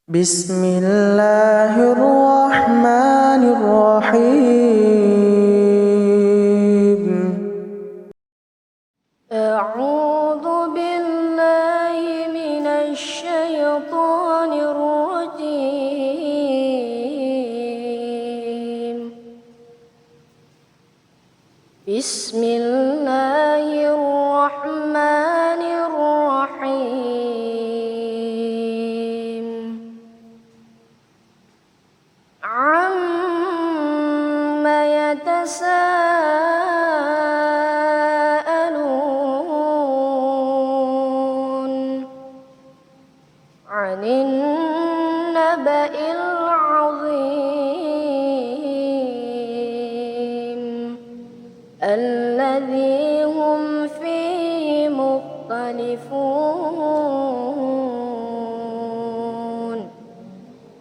بسم الله الرحمن الرحيم. أعوذ بالله من الشيطان الرجيم. بسم الله الرحمن الرحيم. عَمَّ يتساءلون عن النبأ العظيم الذي هم فيه مختلفون.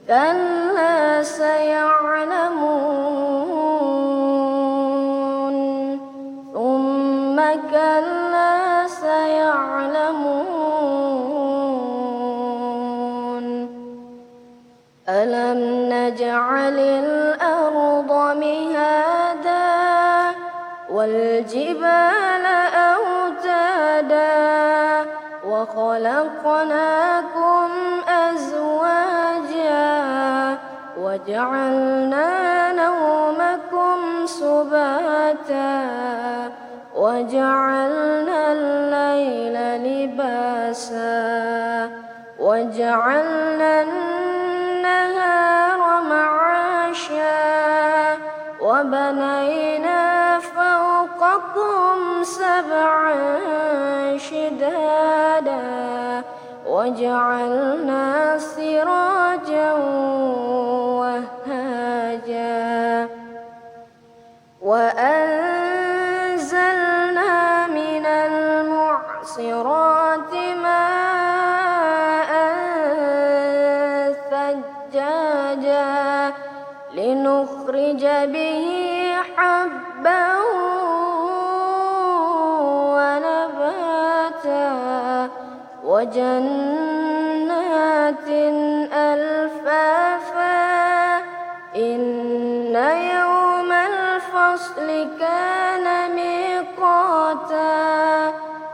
كلا سيعلمون ثم كلا سيعلمون. ألم نجعل الأرض مهادا والجبال أوتادا وخلقناكم أزواجا وجعلنا نومكم سباتا وجعلنا الليل لباسا وجعلنا النهار معاشا وبنينا فوقكم سبعا شدادا وجعلنا سراجا وهاجا وأنزلنا من المعصرات ماء ثجاجا لنخرج به حبا ونباتا وجنات ألفافا. إن يوم الفصل كان ميقاتا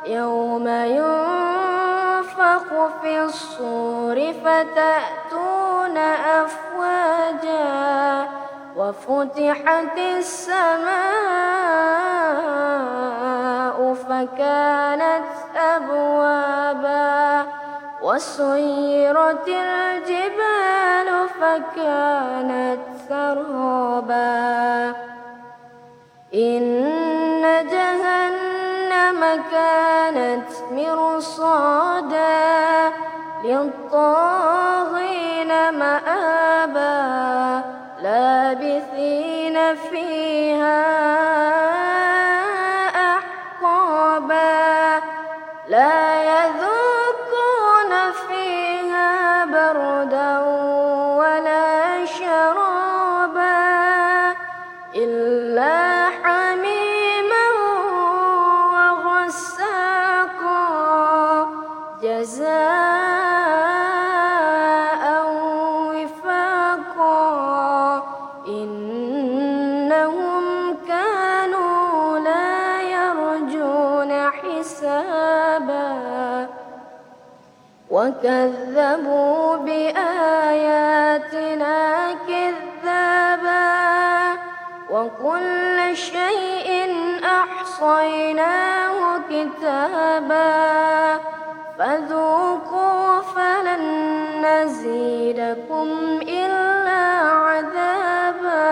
يوم ينفخ في الصور فتأتون أفواجا وفتحت السماء فكانت أبوابا وسيرت الجبال فكانت سرابا. إن جهنم كانت مرصادا للطاغين مآبا لابثين فيها أحقابا لا يذوقون فيها بردا ولا شرابا إلا حميما وغساقا جزاء وفاقا. إنهم كانوا لا يرجون حسابا وكذبوا بآياتنا كذابا وكل شيء أحصيناه كتابا فذوقوا فلن نزيدكم إلا عذابا.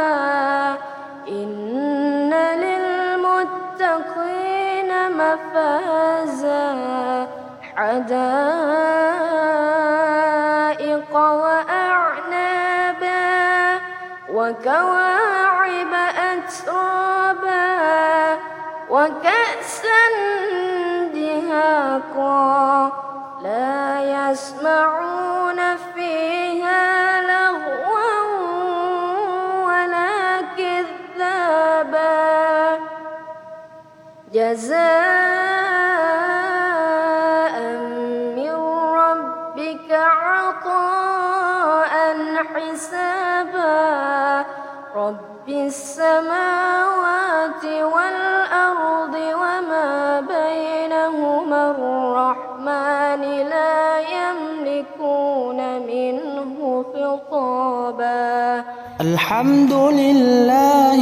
إن للمتقين مفازا حدائق وأعنابا وكواعب أترابا وكأسا دهاقا لا يسمعون فيها لغوا ولا كذابا جزاء من ربك عطاء حسابا رب السماوات والأرض وما بينهما الرحمن لا يملكون منه خطابا الحمد لله